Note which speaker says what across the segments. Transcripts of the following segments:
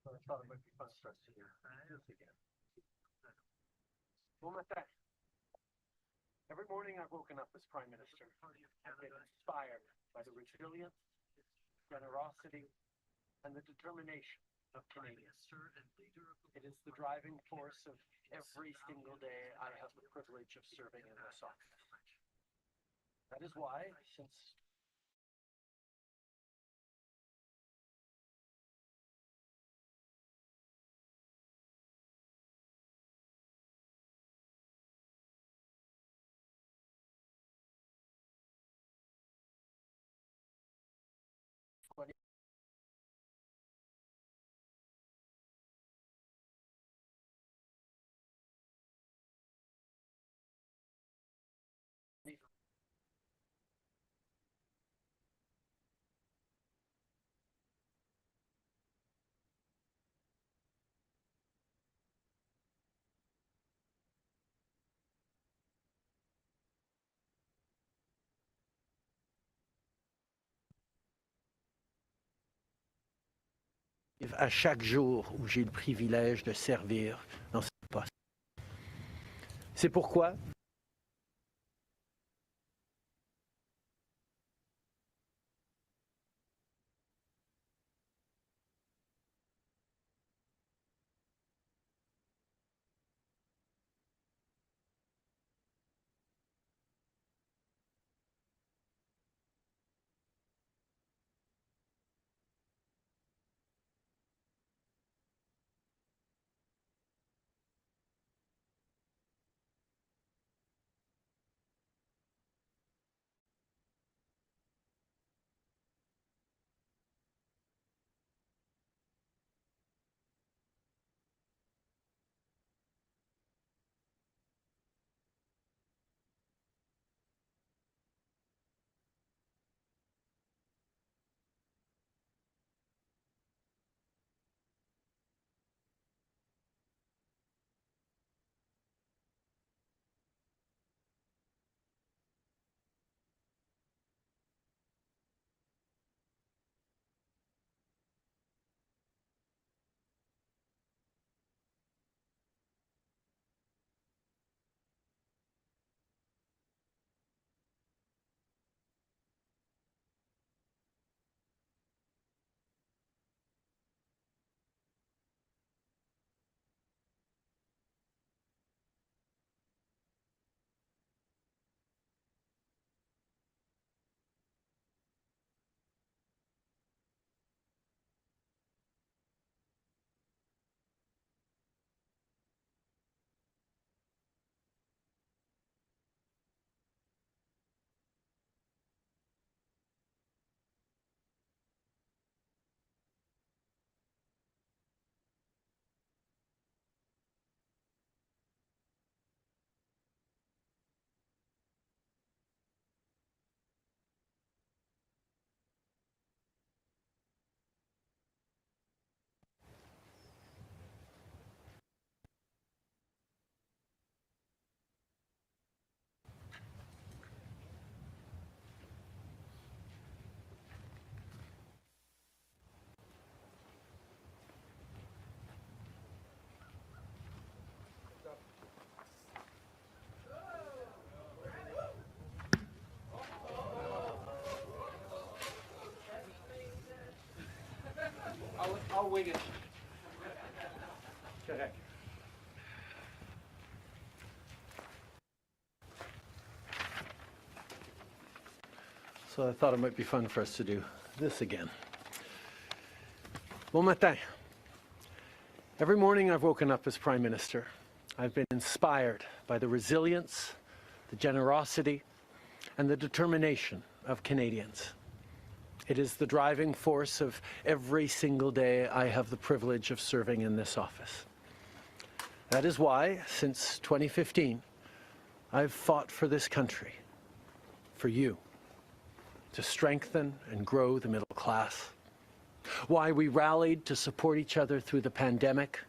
Speaker 1: I thought it might be fun for us to hear this again. Bon matin. Every morning I've woken up as Prime Minister. I've been inspired by the resilience, generosity, and the determination of Canadians. It is the driving force of every single day I have the privilege of serving in this office. That is why, since à chaque jour où j'ai le privilège de servir dans ce poste. C'est pourquoi I'll wing it. Correct. So I thought it might be fun for us to do this again. Bon matin. Every morning I've woken up as Prime Minister. I've been inspired by the resilience, the generosity, and the determination of Canadians. It is the driving force of every single day I have the privilege of serving in this office. That is why, since 2015, I've fought for this country, for you, to strengthen and grow the middle class. Why we rallied to support each other through the pandemic,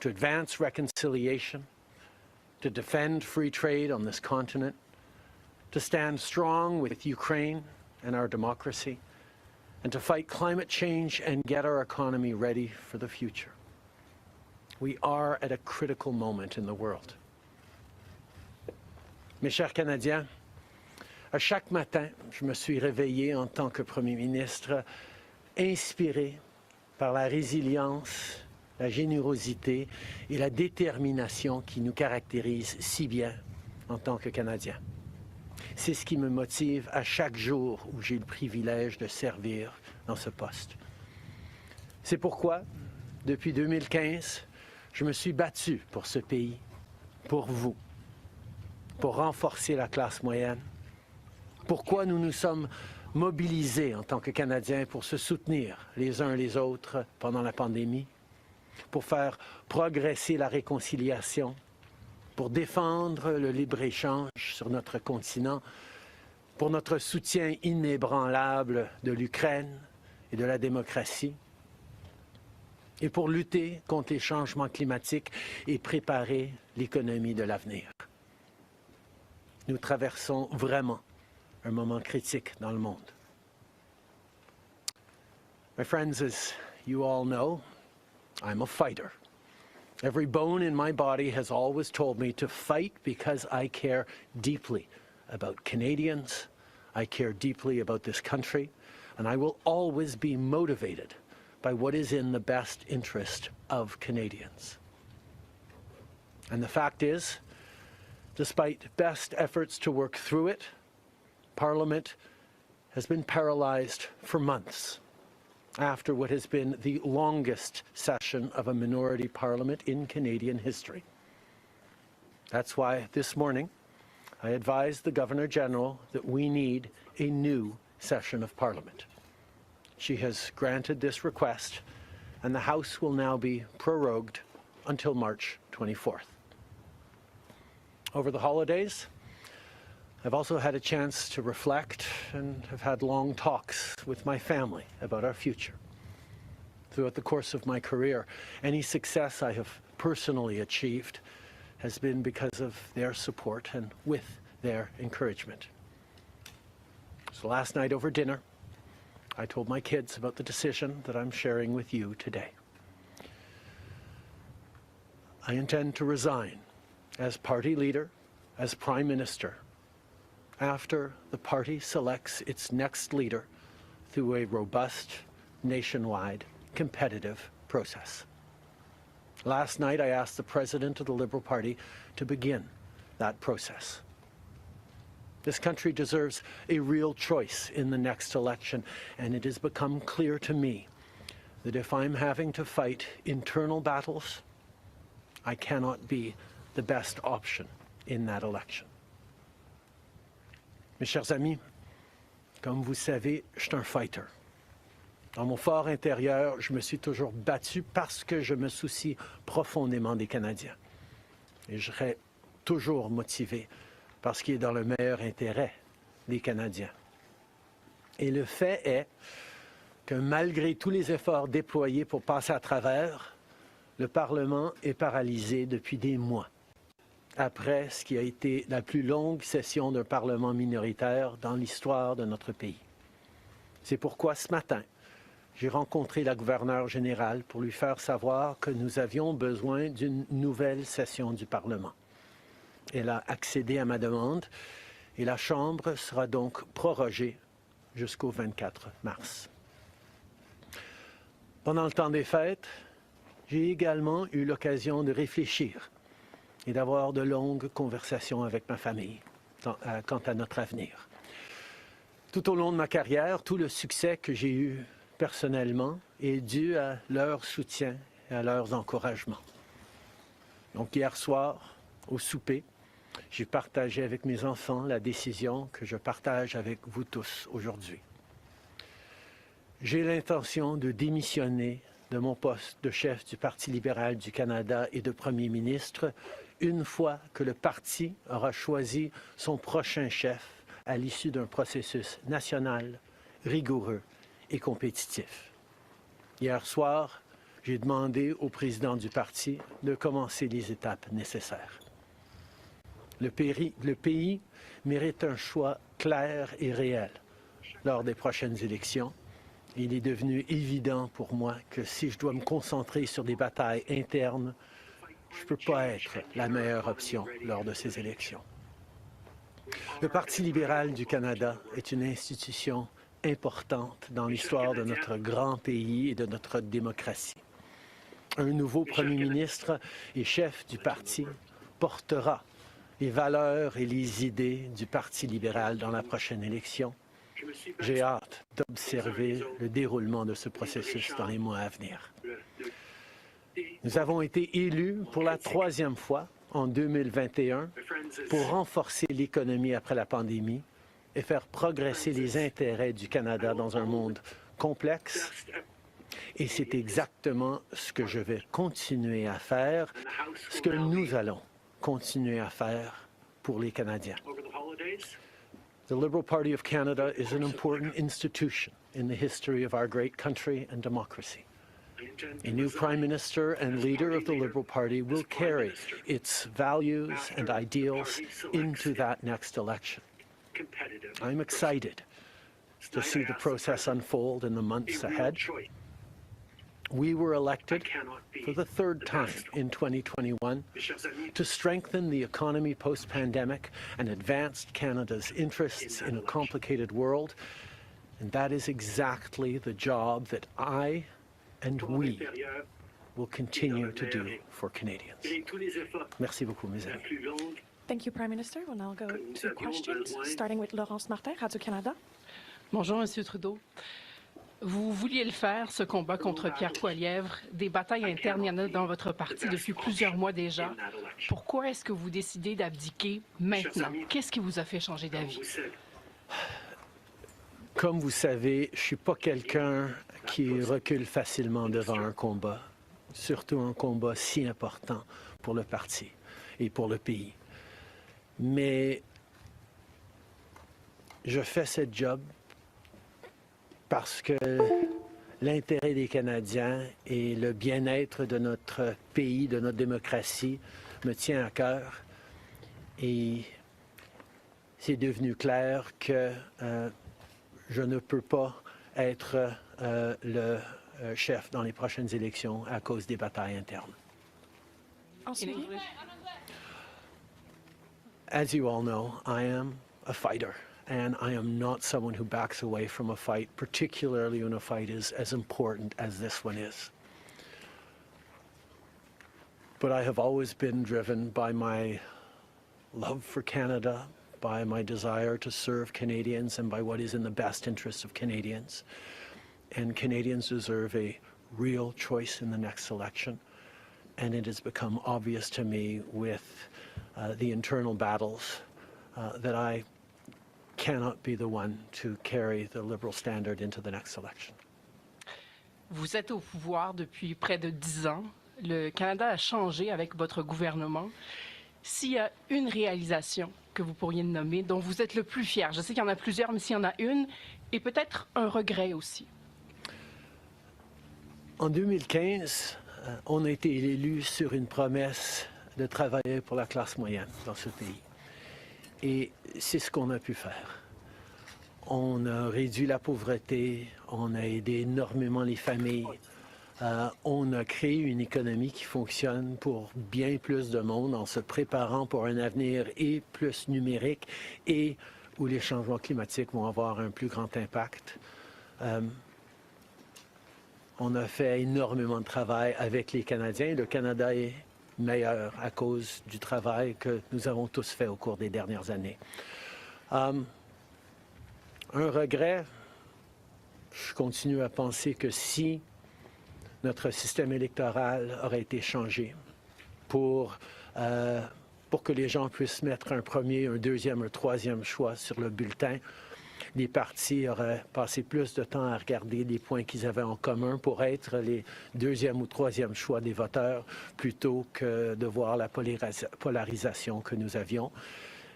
Speaker 1: to advance reconciliation, to defend free trade on this continent, to stand strong with Ukraine and our democracy, and to fight climate change and get our economy ready for the future. We are at a critical moment in the world. Mes chers Canadiens, à chaque matin, je me suis réveillé en tant que Premier ministre, inspiré par la résilience, la générosité et la détermination qui nous caractérisent si bien en tant que Canadiens. C'est ce qui me motive à chaque jour où j'ai le privilège de servir dans ce poste. C'est pourquoi, depuis 2015, je me suis battu pour ce pays, pour vous, pour renforcer la classe moyenne. Pourquoi nous nous sommes mobilisés en tant que Canadiens pour se soutenir les uns les autres pendant la pandémie, pour faire progresser la réconciliation, pour défendre le libre-échange sur notre continent, pour notre soutien inébranlable de l'Ukraine et de la démocratie, et pour lutter contre les changements climatiques et préparer l'économie de l'avenir. Nous traversons vraiment un moment critique dans le monde. My friends, as you all know, I'm a fighter. Every bone in my body has always told me to fight because I care deeply about Canadians, I care deeply about this country, and I will always be motivated by what is in the best interest of Canadians. And the fact is, despite best efforts to work through it, Parliament has been paralysed for months after what has been the longest session of a minority parliament in Canadian history. That's why this morning I advised the Governor-General that we need a new session of Parliament. She has granted this request, and the House will now be prorogued until March 24th. Over the holidays, I've also had a chance to reflect and have had long talks with my family about our future. Throughout the course of my career, any success I have personally achieved has been because of their support and with their encouragement. So last night over dinner, I told my kids about the decision that I'm sharing with you today. I intend to resign as party leader, as Prime Minister, after the party selects its next leader through a robust, nationwide, competitive process. Last night, I asked the President of the Liberal Party to begin that process. This country deserves a real choice in the next election, and it has become clear to me that if I'm having to fight internal battles, I cannot be the best option in that election. Mes chers amis, comme vous savez, je suis un fighter. Dans mon fort intérieur, je me suis toujours battu parce que je me soucie profondément des Canadiens. Et je serai toujours motivé par ce qui est dans le meilleur intérêt des Canadiens. Et le fait est que malgré tous les efforts déployés pour passer à travers, le Parlement est paralysé depuis des mois, après ce qui a été la plus longue session d'un Parlement minoritaire dans l'histoire de notre pays. C'est pourquoi ce matin, j'ai rencontré la gouverneure générale pour lui faire savoir que nous avions besoin d'une nouvelle session du Parlement. Elle a accédé à ma demande et la Chambre sera donc prorogée jusqu'au 24 mars. Pendant le temps des fêtes, j'ai également eu l'occasion de réfléchir et d'avoir de longues conversations avec ma famille quant à notre avenir. Tout au long de ma carrière, tout le succès que j'ai eu personnellement est dû à leur soutien et à leurs encouragements. Donc hier soir, au souper, j'ai partagé avec mes enfants la décision que je partage avec vous tous aujourd'hui. J'ai l'intention de démissionner de mon poste de chef du Parti libéral du Canada et de premier ministre une fois que le parti aura choisi son prochain chef à l'issue d'un processus national, rigoureux et compétitif. Hier soir, j'ai demandé au président du parti de commencer les étapes nécessaires. Le pays mérite un choix clair et réel lors des prochaines élections. Il est devenu évident pour moi que si je dois me concentrer sur des batailles internes, je ne peux pas être la meilleure option lors de ces élections. Le Parti libéral du Canada est une institution importante dans l'histoire de notre grand pays et de notre démocratie. Un nouveau premier ministre et chef du parti portera les valeurs et les idées du Parti libéral dans la prochaine élection. J'ai hâte d'observer le déroulement de ce processus dans les mois à venir. Nous avons été élus pour la 3e fois en 2021 pour renforcer l'économie après la pandémie et faire progresser les intérêts du Canada dans un monde complexe. Et c'est exactement ce que je vais continuer à faire, ce que nous allons continuer à faire pour les Canadiens. The Liberal Party of Canada is an important institution in the history of our great country and democracy. A new Prime Minister and leader of the Liberal Party will carry its values and ideals into that next election. I'm excited to see the process unfold in the months ahead. We were elected for the 3rd time in 2021 to strengthen the economy post-pandemic and advance Canada's interests in a complicated world. And that is exactly the job that I and we will continue to do for Canadians. Merci beaucoup, mes amis.
Speaker 2: Thank you, Prime Minister. We'll now go to questions, starting with Laurence Martin, Radio-Canada.
Speaker 3: Bonjour, Monsieur Trudeau. Vous vouliez le faire, ce combat contre Pierre Poilievre. Des batailles internes, il y en a dans votre parti depuis plusieurs mois déjà. Pourquoi est-ce que vous décidez d'abdiquer maintenant? Qu'est-ce qui vous a fait changer d'avis?
Speaker 1: Comme vous savez, je ne suis pas quelqu'un qui recule facilement devant un combat, surtout un combat si important pour le parti et pour le pays. Mais je fais ce job parce que l'intérêt des Canadiens et le bien-être de notre pays, de notre démocratie, me tient à cœur. Et c'est devenu clair que je ne peux pas être le chef dans les prochaines élections à cause des batailles internes. As you all know, I am a fighter. And I am not someone who backs away from a fight, particularly when a fight is as important as this one is. But I have always been driven by my love for Canada, by my desire to serve Canadians, and by what is in the best interest of Canadians. And Canadians deserve a real choice in the next election. And it has become obvious to me with the internal battles that I cannot be the one to carry the Liberal standard into the next election.
Speaker 3: Vous êtes au pouvoir depuis près de 10 ans. Le Canada a changé avec votre gouvernement. S'il y a une réalisation que vous pourriez nommer, dont vous êtes le plus fier, je sais qu'il y en a plusieurs, mais s'il y en a une, et peut-être un regret aussi.
Speaker 1: En 2015, on a été élu sur une promesse de travailler pour la classe moyenne dans ce pays. Et c'est ce qu'on a pu faire. On a réduit la pauvreté, on a aidé énormément les familles, on a créé une économie qui fonctionne pour bien plus de monde en se préparant pour un avenir et plus numérique et où les changements climatiques vont avoir un plus grand impact. On a fait énormément de travail avec les Canadiens. Le Canada est meilleur à cause du travail que nous avons tous fait au cours des dernières années. Un regret, je continue à penser que si notre système électoral aurait été changé pour que les gens puissent mettre un premier, un deuxième, un troisième choix sur le bulletin, les partis auraient passé plus de temps à regarder les points qu'ils avaient en commun pour être les deuxième ou troisième choix des voteurs plutôt que de voir la polarisation que nous avions.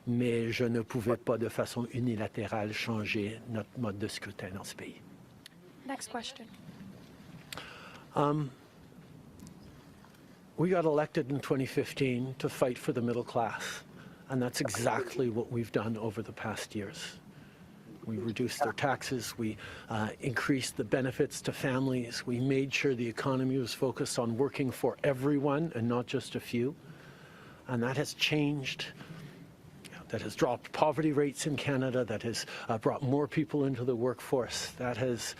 Speaker 1: Mais je ne pouvais pas de façon unilatérale changer notre mode de scrutin dans ce pays.
Speaker 2: Next question.
Speaker 1: We got elected in 2015 to fight for the middle class, and that's exactly what we've done over the past years. We reduced their taxes, we increased the benefits to families, we made sure the economy was focused on working for everyone and not just a few, and that has changed. That has dropped poverty rates in Canada, that has brought more people into the workforce, that has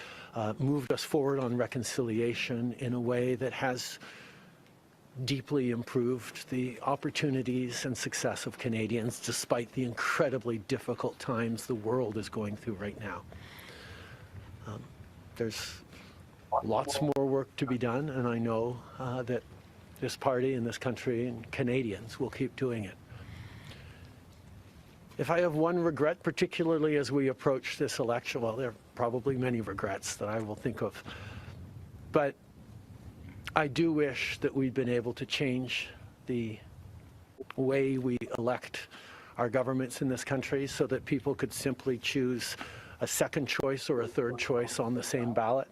Speaker 1: moved us forward on reconciliation in a way that has deeply improved the opportunities and success of Canadians despite the incredibly difficult times the world is going through right now. There's lots more work to be done, and I know that this party and this country and Canadians will keep doing it. If I have one regret, particularly as we approach this election, well, there are probably many regrets that I will think of, but I do wish that we'd been able to change the way we elect our governments in this country so that people could simply choose a second choice or a third choice on the same ballot,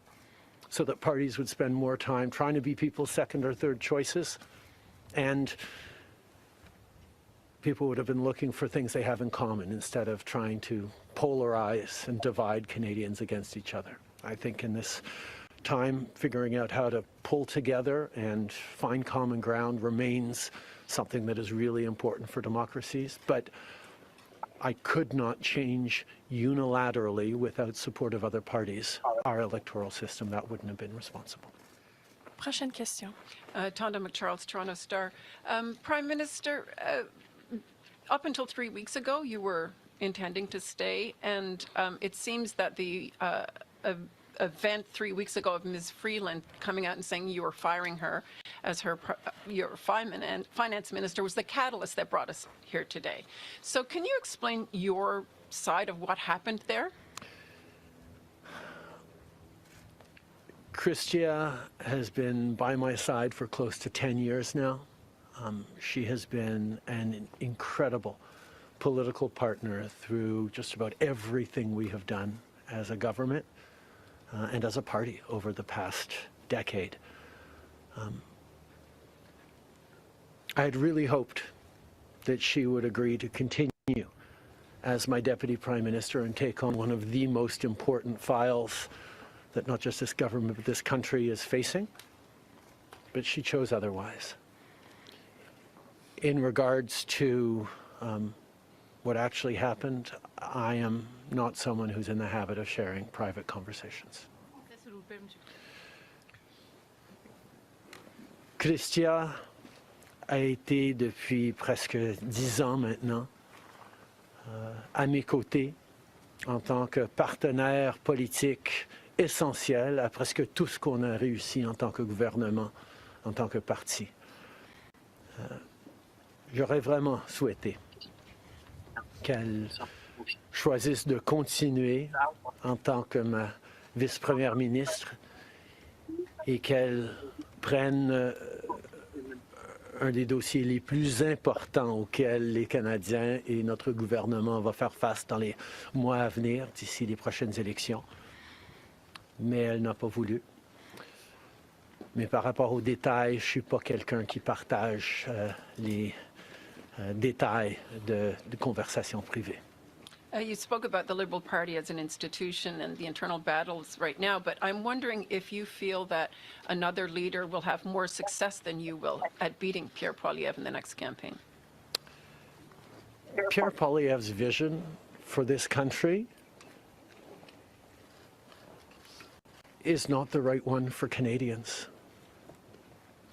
Speaker 1: so that parties would spend more time trying to be people's second or third choices, and people would have been looking for things they have in common instead of trying to polarize and divide Canadians against each other. I think in this time, figuring out how to pull together and find common ground remains something that is really important for democracies, but I could not change unilaterally without support of other parties our electoral system. That wouldn't have been responsible.
Speaker 2: Prochaine question.
Speaker 3: Tonda McCharles, Toronto Star. Prime Minister, up until 3 weeks ago, you were intending to stay, and it seems that the event 3 weeks ago of Ms. Freeland coming out and saying you were firing her as your finance minister was the catalyst that brought us here today. So can you explain your side of what happened there?
Speaker 1: Chrystia has been by my side for close to 10 years now. She has been an incredible political partner through just about everything we have done as a government and as a party over the past decade. I had really hoped that she would agree to continue as my Deputy Prime Minister and take on one of the most important files that not just this government but this country is facing, but she chose otherwise. In regards to what actually happened, I am not someone who's in the habit of sharing private conversations. Chrystia a été depuis presque 10 ans maintenant à mes côtés en tant que partenaire politique essentiel à presque tout ce qu'on a réussi en tant que gouvernement, en tant que parti. J'aurais vraiment souhaité qu'elle choisisse de continuer en tant que ma vice-première ministre et qu'elle prenne un des dossiers les plus importants auxquels les Canadiens et notre gouvernement vont faire face dans les mois à venir, d'ici les prochaines élections. Mais elle n'a pas voulu. Mais par rapport aux détails, je ne suis pas quelqu'un qui partage les détails de conversations privées.
Speaker 3: You spoke about the Liberal Party as an institution and the internal battles right now, but I'm wondering if you feel that another leader will have more success than you will at beating Pierre Poilievre in the next campaign.
Speaker 1: Pierre Poilievre's vision for this country is not the right one for Canadians.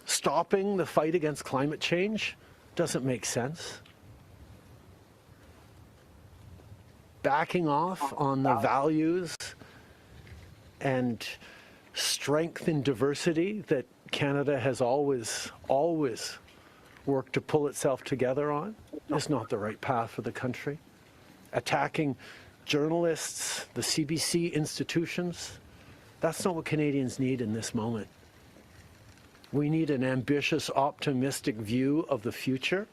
Speaker 1: Stopping the fight against climate change doesn't make sense. Backing off on the values and strength in diversity that Canada has always worked to pull itself together on is not the right path for the country. Attacking journalists, the CBC institutions, that's not what Canadians need in this moment. We need an ambitious, optimistic view of the future,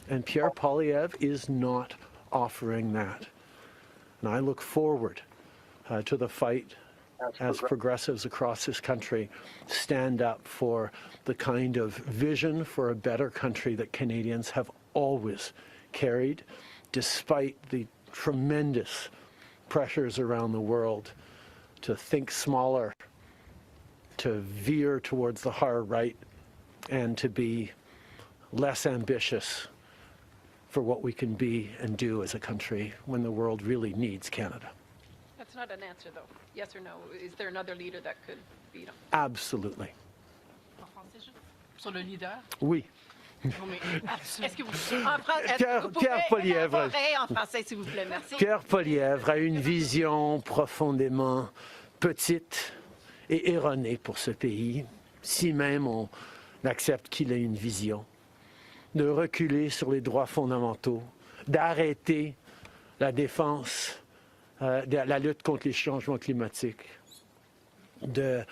Speaker 1: and Pierre Poilievre is not offering that. And I look forward to the fight as progressives across this country stand up for the kind of vision for a better country that Canadians have always carried, despite the tremendous pressures around the world to think smaller, to veer towards the hard right, and to be less ambitious for what we can be and do as a country when the world really needs Canada.
Speaker 3: That's not an answer, though. Yes or no? Is there another leader that could beat him?
Speaker 1: Absolutely.
Speaker 3: En français, sur le leader?
Speaker 1: Oui.
Speaker 3: Non, mais est-ce que vous,
Speaker 1: Pierre Poilievre.
Speaker 3: élaborer en français, s'il vous plaît? Merci.
Speaker 1: Pierre Poilievre a une vision profondément petite et erronée pour ce pays, si même on accepte qu'il ait une vision, de reculer sur les droits fondamentaux, d'arrêter la défense, la lutte contre les changements climatiques, de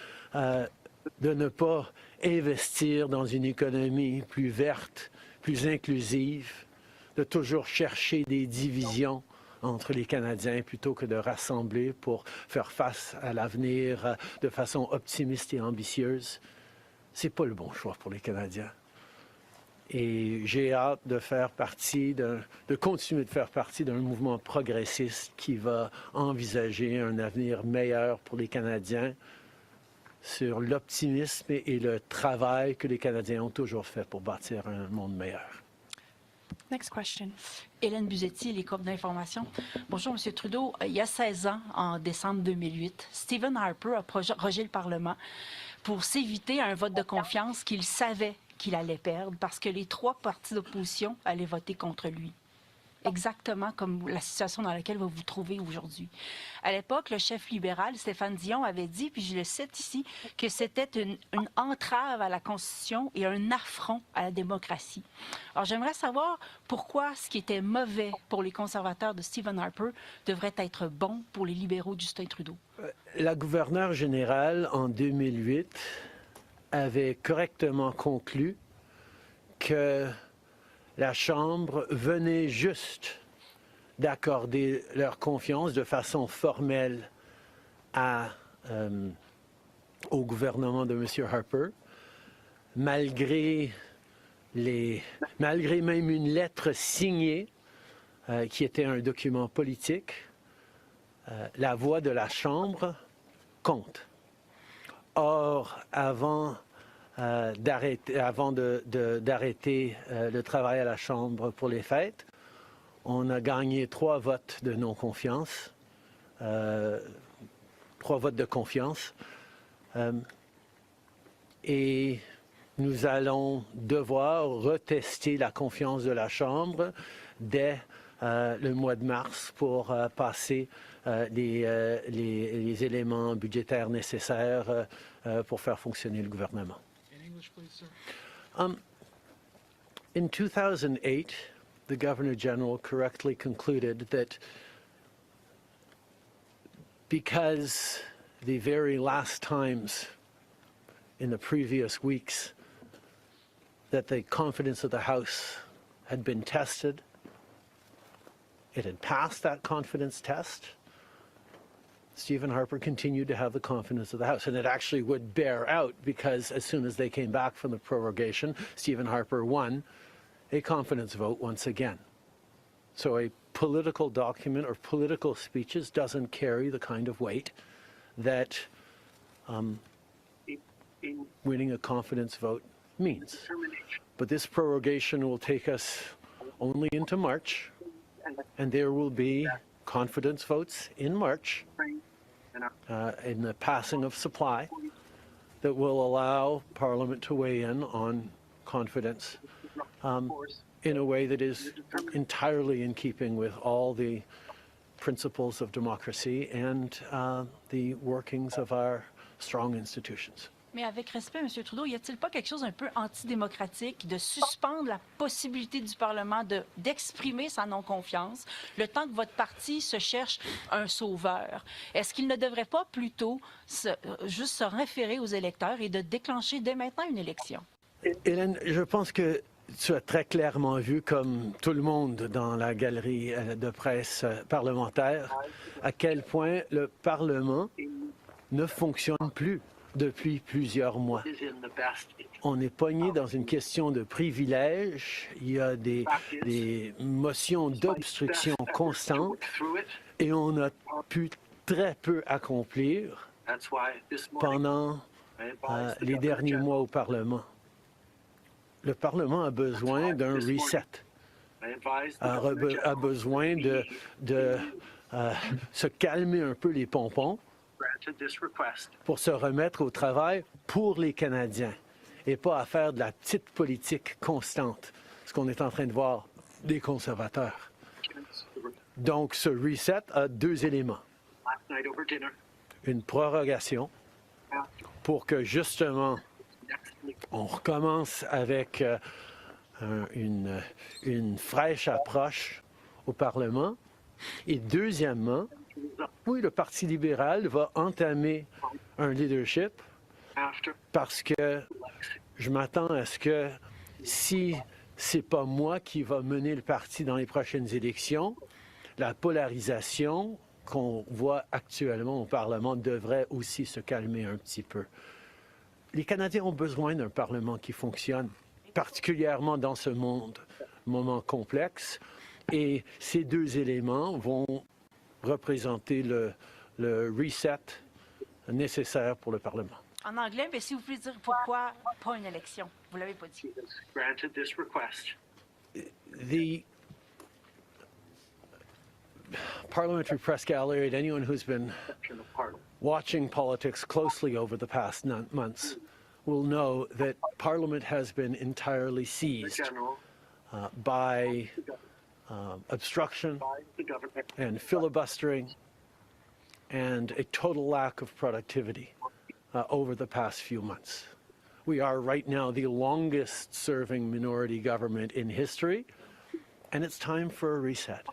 Speaker 1: ne pas investir dans une économie plus verte, plus inclusive, de toujours chercher des divisions entre les Canadiens plutôt que de rassembler pour faire face à l'avenir de façon optimiste et ambitieuse. C'est pas le bon choix pour les Canadiens. Et j'ai hâte de continuer de faire partie d'un mouvement progressiste qui va envisager un avenir meilleur pour les Canadiens sur l'optimisme et le travail que les Canadiens ont toujours fait pour bâtir un monde meilleur.
Speaker 2: Next question.
Speaker 4: Hélène Buzetti, les corps d'information. Bonjour, M. Trudeau. Il y a 16 ans, en décembre 2008, Stephen Harper a prorogé le Parlement pour s'éviter un vote de confiance qu'il savait qu'il allait perdre parce que les 3 partis d'opposition allaient voter contre lui. Exactement comme la situation dans laquelle vous vous trouvez aujourd'hui. À l'époque, le chef libéral, Stéphane Dion, avait dit, puis je le cite ici, que c'était une entrave à la Constitution et un affront à la démocratie. Alors, j'aimerais savoir pourquoi ce qui était mauvais pour les conservateurs de Stephen Harper devrait être bon pour les libéraux de Justin Trudeau.
Speaker 1: La gouverneure générale, en 2008, avait correctement conclu que la Chambre venait juste d'accorder leur confiance de façon formelle au gouvernement de M. Harper, malgré même une lettre signée qui était un document politique. La voix de la Chambre compte. Or, avant d'arrêter le travail à la Chambre pour les fêtes, on a gagné 3 votes de non-confiance, 3 votes de confiance, et nous allons devoir retester la confiance de la Chambre dès le mois de mars pour passer les éléments budgétaires nécessaires pour faire fonctionner le gouvernement. In 2008, the Governor General correctly concluded that because the very last times in the previous weeks that the confidence of the House had been tested, it had passed that confidence test, Stephen Harper continued to have the confidence of the House. And it actually would bear out because as soon as they came back from the prorogation, Stephen Harper won a confidence vote once again. So a political document or political speeches doesn't carry the kind of weight that winning a confidence vote means. But this prorogation will take us only into March, and there will be confidence votes in March, in the passing of supply that will allow Parliament to weigh in on confidence in a way that is entirely in keeping with all the principles of democracy and the workings of our strong institutions.
Speaker 4: Mais avec respect, M. Trudeau, y a-t-il pas quelque chose un peu antidémocratique de suspendre la possibilité du Parlement d'exprimer sa non-confiance le temps que votre parti se cherche un sauveur? Est-ce qu'il ne devrait pas plutôt juste se référer aux électeurs et de déclencher dès maintenant une élection?
Speaker 1: Hélène, je pense que tu as très clairement vu, comme tout le monde dans la galerie de presse parlementaire, à quel point le Parlement ne fonctionne plus depuis plusieurs mois. On est pogné dans une question de privilège. Il y a des motions d'obstruction constantes et on a pu très peu accomplir pendant les derniers mois au Parlement. Le Parlement a besoin d'un reset, a besoin de se calmer un peu les pompons pour se remettre au travail pour les Canadiens et pas à faire de la petite politique constante, ce qu'on est en train de voir des conservateurs. Donc, ce reset a deux éléments. Une prorogation pour que, justement, on recommence avec une fraîche approche au Parlement. Et deuxièmement, oui, le Parti libéral va entamer un leadership parce que je m'attends à ce que si c'est pas moi qui va mener le parti dans les prochaines élections, la polarisation qu'on voit actuellement au Parlement devrait aussi se calmer un petit peu. Les Canadiens ont besoin d'un Parlement qui fonctionne, particulièrement dans ce moment complexe. Et ces deux éléments vont représenter le reset nécessaire pour le Parlement.
Speaker 4: En anglais, mais si vous pouvez dire pourquoi pas une élection. Vous ne l'avez pas dit.
Speaker 1: The parliamentary press gallery, and anyone who's been watching politics closely over the past months will know that Parliament has been entirely seized by obstruction and filibustering and a total lack of productivity over the past few months. We are right now the longest serving minority government in history, and it's time for a reset.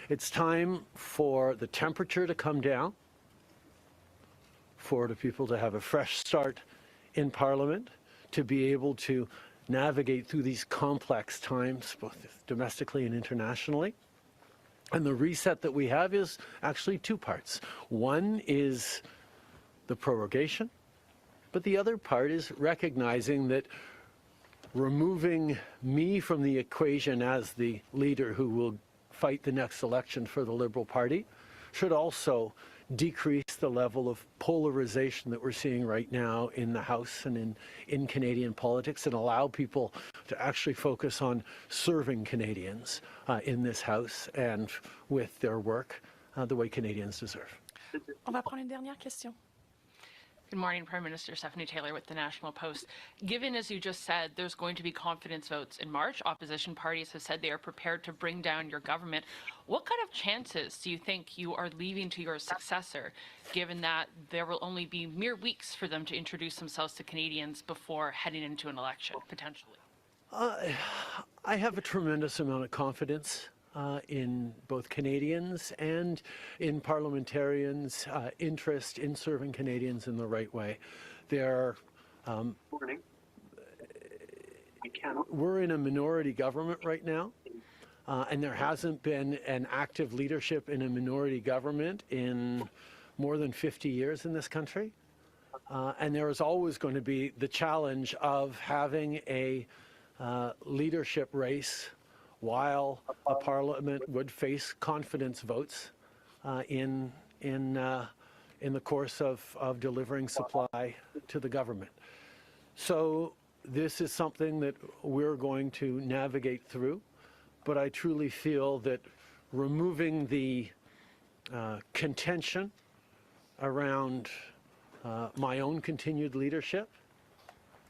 Speaker 1: It's time for the temperature to come down, for the people to have a fresh start in Parliament, to be able to navigate through these complex times, both domestically and internationally. And the reset that we have is actually two parts. One is the prorogation, but the other part is recognizing that removing me from the equation as the leader who will fight the next election for the Liberal Party should also decrease the level of polarization that we're seeing right now in the House and in Canadian politics, and allow people to actually focus on serving Canadians in this House and with their work the way Canadians deserve.
Speaker 2: On va prendre une dernière question.
Speaker 5: Good morning, Prime Minister. Stephanie Taylor with the National Post. Given, as you just said, there's going to be confidence votes in March, opposition parties have said they are prepared to bring down your government. What kind of chances do you think you are leaving to your successor, given that there will only be mere weeks for them to introduce themselves to Canadians before heading into an election, potentially?
Speaker 1: I have a tremendous amount of confidence in both Canadians and in parliamentarians' interest in serving Canadians in the right way. We're in a minority government right now, and there hasn't been an active leadership in a minority government in more than 50 years in this country. And there is always going to be the challenge of having a leadership race while a parliament would face confidence votes in the course of delivering supply to the government. So this is something that we're going to navigate through, but I truly feel that removing the contention around my own continued leadership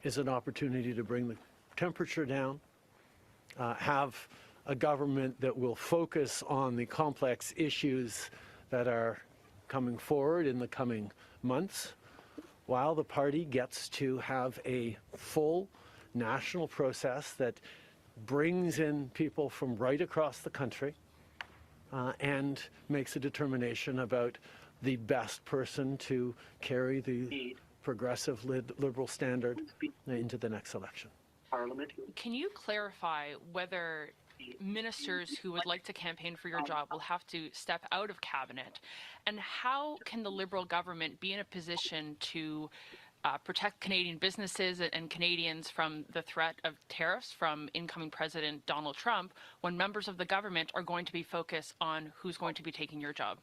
Speaker 1: is an opportunity to bring the temperature down, have a government that will focus on the complex issues that are coming forward in the coming months, while the party gets to have a full national process that brings in people from right across the country and makes a determination about the best person to carry the progressive liberal standard into the next election.
Speaker 5: Can you clarify whether ministers who would like to campaign for your job will have to step out of cabinet? And how can the Liberal government be in a position to protect Canadian businesses and Canadians from the threat of tariffs from incoming President Donald Trump when members of the government are going to be focused on who's going to be taking your job?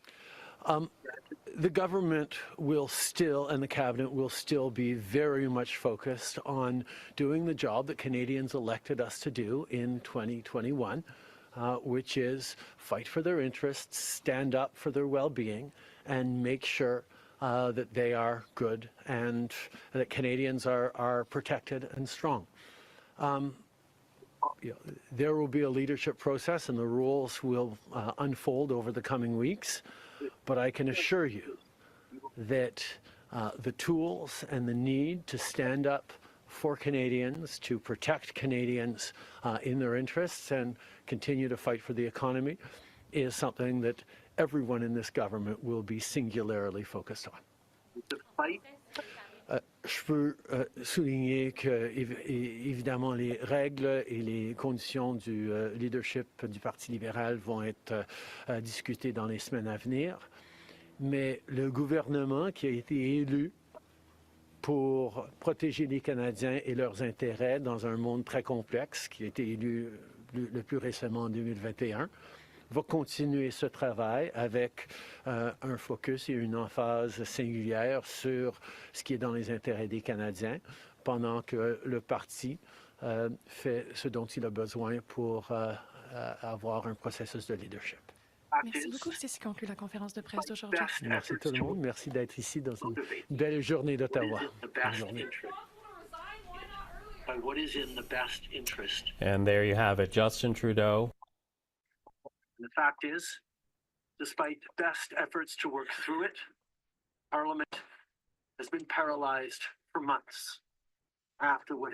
Speaker 1: The government will still, and the cabinet will still be very much focused on doing the job that Canadians elected us to do in 2021, which is fight for their interests, stand up for their well-being, and make sure that they are good and that Canadians are protected and strong. There will be a leadership process and the rules will unfold over the coming weeks, but I can assure you that the tools and the need to stand up for Canadians, to protect Canadians in their interests and continue to fight for the economy is something that everyone in this government will be singularly focused on. Je peux souligner que, évidemment, les règles et les conditions du leadership du Parti libéral vont être discutées dans les semaines à venir, mais le gouvernement qui a été élu pour protéger les Canadiens et leurs intérêts dans un monde très complexe, qui a été élu le plus récemment en 2021, va continuer ce travail avec un focus et une emphase singulière sur ce qui est dans les intérêts des Canadiens, pendant que le parti fait ce dont il a besoin pour avoir un processus de leadership.
Speaker 2: Merci beaucoup. C'est ce qui conclut la conférence de presse d'aujourd'hui.
Speaker 1: Merci tout le monde. Merci d'être ici dans une belle journée d'Ottawa. Bonne journée.
Speaker 6: And there you have it, Justin Trudeau.
Speaker 1: The fact is, despite best efforts to work through it, Parliament has been paralyzed for months after what